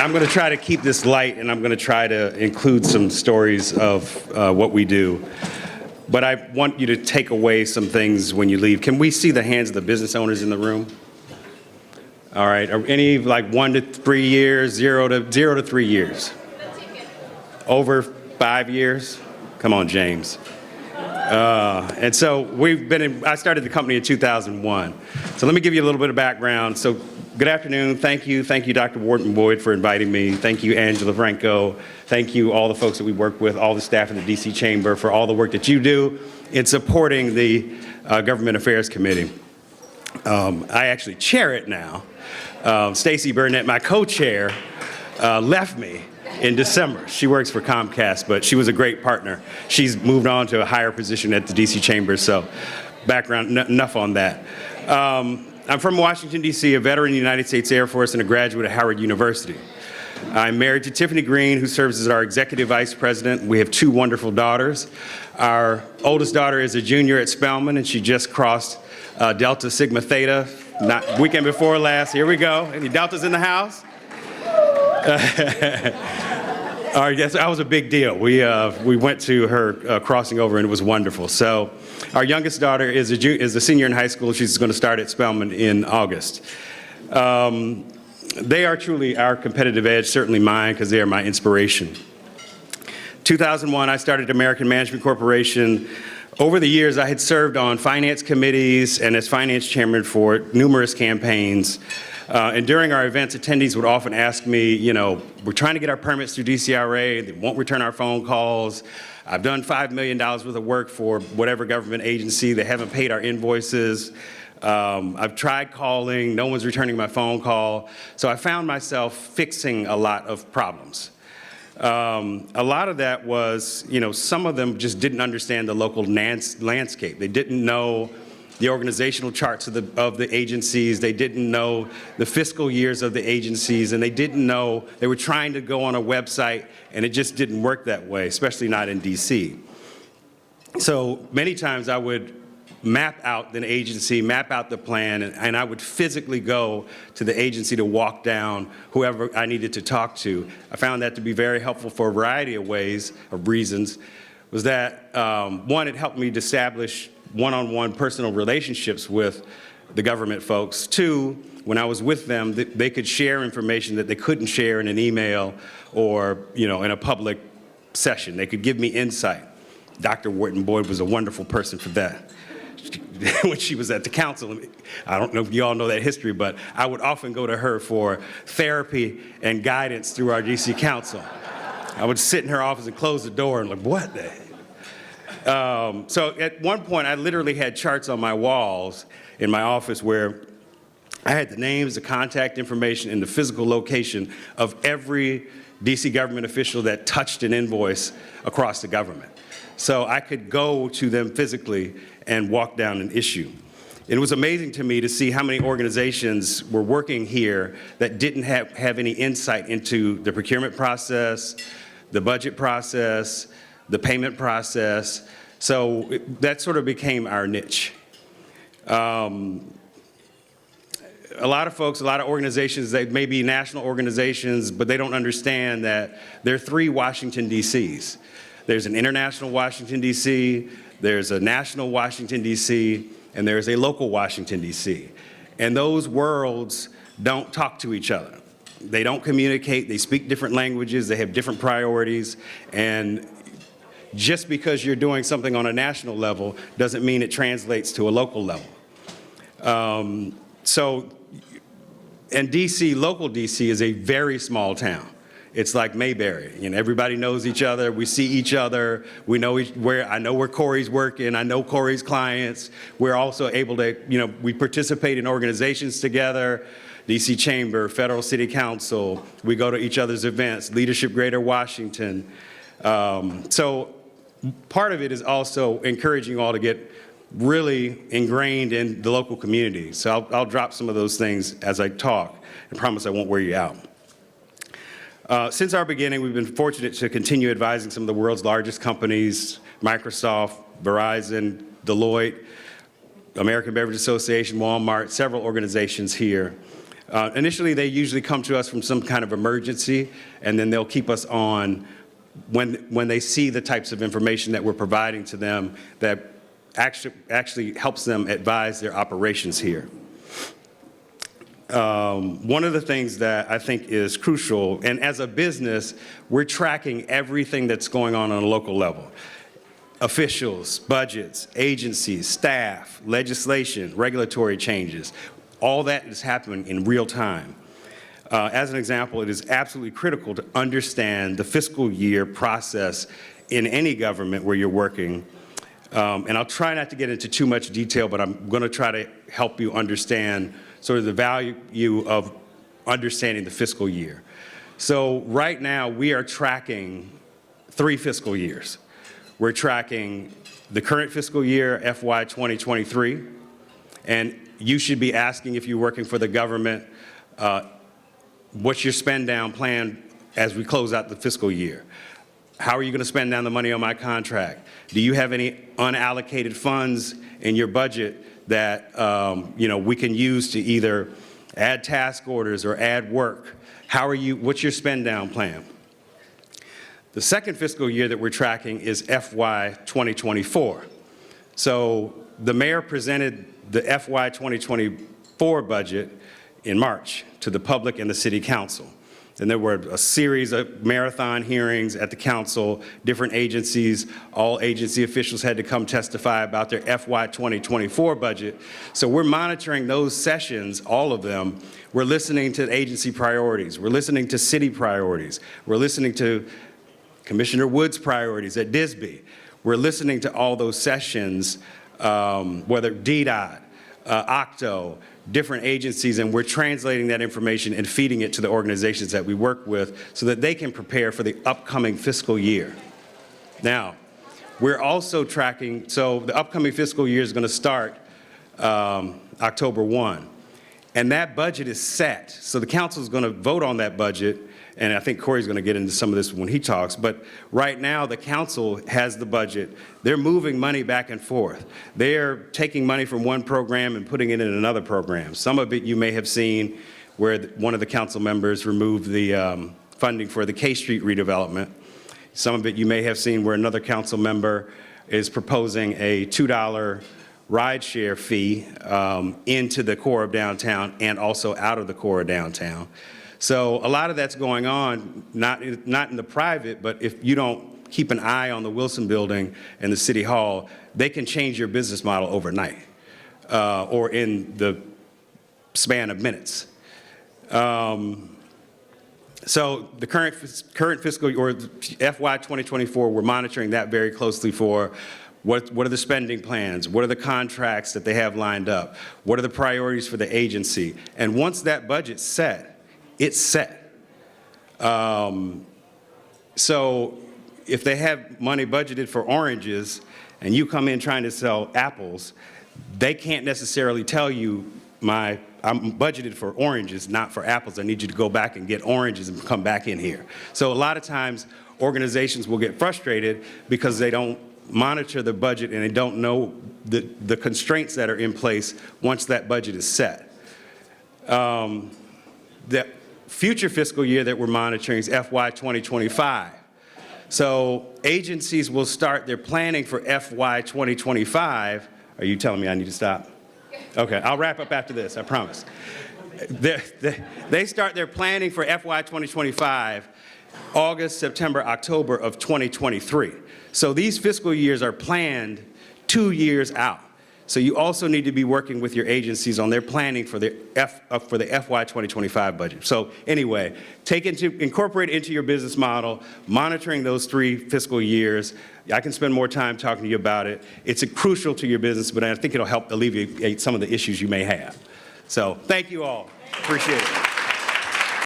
I'm going to try to keep this light, and I'm going to try to include some stories of what we do. But I want you to take away some things when you leave. Can we see the hands of the business owners in the room? All right. Are any like 1 to 3 years, 0 to 3 years? Over 5 years? Come on, James. And so I started the company in 2001. So let me give you a little bit of background. So good afternoon. Thank you, Dr. Wharton Boyd, for inviting me. Thank you, Angela Franco. Thank you, all the folks that we work with, all the staff in the DC Chamber, for all the work that you do in supporting the Government Affairs Committee. I actually chair it now. Stacey Burnett, my co-chair, left me in December. She works for Comcast, but she was a great partner. She's moved on to a higher position at the DC Chamber, so background, enough on that. I'm from Washington, D.C., a veteran of the United States Air Force and a graduate of Howard University. I'm married to Tiffany Green, who serves as our executive vice president. We have 2 wonderful daughters. Our oldest daughter is a junior at Spelman, and she just crossed Delta Sigma Theta, not weekend before last. Here we go. Any Deltas in the house? All right, yes, that was a big deal. We went to her crossing over, and it was wonderful. So our youngest daughter is a senior in high school. She's going to start at Spelman in August. They are truly our competitive edge, certainly mine, because they are my inspiration. 2001, I started American Management Corporation. Over the years, I had served on finance committees and as finance chairman for numerous campaigns. And during our events, attendees would often ask me, we're trying to get our permits through DCRA, they won't return our phone calls. I've done $5 million worth of work for whatever government agency, they haven't paid our invoices. I've tried calling, no one's returning my phone call. So I found myself fixing a lot of problems. A lot of that was, some of them just didn't understand the local landscape. They didn't know the organizational charts of the agencies. They didn't know the fiscal years of the agencies, and they didn't know, they were trying to go on a website, and it just didn't work that way, especially not in DC. So many times I would map out the agency, map out the plan, and I would physically go to the agency to walk down whoever I needed to talk to. I found that to be very helpful for a variety of reasons, was that, one, it helped me to establish one-on-one personal relationships with the government folks. 2, when I was with them, they could share information that they couldn't share in an email or, in a public session. They could give me insight. Dr. Wharton Boyd was a wonderful person for that. When she was at the council, I don't know if you all know that history, but I would often go to her for therapy and guidance through our DC council. I would sit in her office and close the door and like, what the heck? So at one point, I literally had charts on my walls in my office where I had the names, the contact information, and the physical location of every DC government official that touched an invoice across the government. So I could go to them physically and walk down an issue. It was amazing to me to see how many organizations were working here that didn't have any insight into the procurement process, the budget process, the payment process. So that sort of became our niche. A lot of folks, a lot of organizations, they may be national organizations, but they don't understand that there are 3 Washington DCs. There's an international Washington DC, there's a national Washington DC, and there's a local Washington DC. And those worlds don't talk to each other. They don't communicate, they speak different languages, they have different priorities, and just because you're doing something on a national level doesn't mean it translates to a local level. And DC, local DC, is a very small town. It's like Mayberry, everybody knows each other, we see each other, we know I know where Corey's working, I know Corey's clients. We're also able to, we participate in organizations together, DC Chamber, Federal City Council, we go to each other's events, Leadership Greater Washington. So part of it is also encouraging you all to get really ingrained in the local community. So I'll drop some of those things as I talk, and promise I won't wear you out. Since our beginning, we've been fortunate to continue advising some of the world's largest companies, Microsoft, Verizon, Deloitte, American Beverage Association, Walmart, several organizations here. Initially, they usually come to us from some kind of emergency, and then they'll keep us on when they see the types of information that we're providing to them that actually helps them advise their operations here. One of the things that I think is crucial, and as a business, we're tracking everything that's going on a local level. Officials, budgets, agencies, staff, legislation, regulatory changes, all that is happening in real time. As an example, it is absolutely critical to understand the fiscal year process in any government where you're working. And I'll try not to get into too much detail, but I'm going to try to help you understand sort of the value of understanding the fiscal year. So right now, we are tracking 3 fiscal years. We're tracking the current fiscal year, FY 2023, and you should be asking, if you're working for the government, what's your spend down plan as we close out the fiscal year? How are you going to spend down the money on my contract? Do you have any unallocated funds in your budget that we can use to either add task orders or add work? What's your spend down plan? The second fiscal year that we're tracking is FY 2024. So the mayor presented the FY 2024 budget in March to the public and the city council. And there were a series of marathon hearings at the council, different agencies, all agency officials had to come testify about their FY 2024 budget. So we're monitoring those sessions, all of them. We're listening to agency priorities. We're listening to city priorities. We're listening to Commissioner Wood's priorities at DSBY. We're listening to all those sessions, whether DDOT, OCTO, different agencies, and we're translating that information and feeding it to the organizations that we work with so that they can prepare for the upcoming fiscal year. Now, we're also tracking, so the upcoming fiscal year is going to start October 1, and that budget is set. So the council is going to vote on that budget, and I think Corey's going to get into some of this when he talks, but right now the council has the budget. They're moving money back and forth. They're taking money from one program and putting it in another program. Some of it you may have seen where one of the council members removed the funding for the K Street redevelopment. Some of it you may have seen where another council member is proposing a $2 rideshare fee into the core of downtown and also out of the core of downtown. So a lot of that's going on, not in the private, but if you don't keep an eye on the Wilson Building and the City Hall, they can change your business model overnight or in the span of minutes. So the current fiscal, or FY 2024, we're monitoring that very closely for what are the spending plans, what are the contracts that they have lined up, what are the priorities for the agency, and once that budget's set, it's set. So if they have money budgeted for oranges and you come in trying to sell apples, they can't necessarily tell you, I'm budgeted for oranges, not for apples. I need you to go back and get oranges and come back in here. So a lot of times organizations will get frustrated because they don't monitor the budget and they don't know the constraints that are in place once that budget is set. The future fiscal year that we're monitoring is FY 2025. So agencies will start their planning for FY 2025. Are you telling me I need to stop? Okay, I'll wrap up after this, I promise. They start their planning for FY 2025 August, September, October of 2023. So these fiscal years are planned 2 years out. So you also need to be working with your agencies on their planning for the FY 2025 budget. So anyway, incorporate into your business model, monitoring those 3 fiscal years. I can spend more time talking to you about it. It's crucial to your business, but I think it'll help alleviate some of the issues you may have. So thank you all. Appreciate it.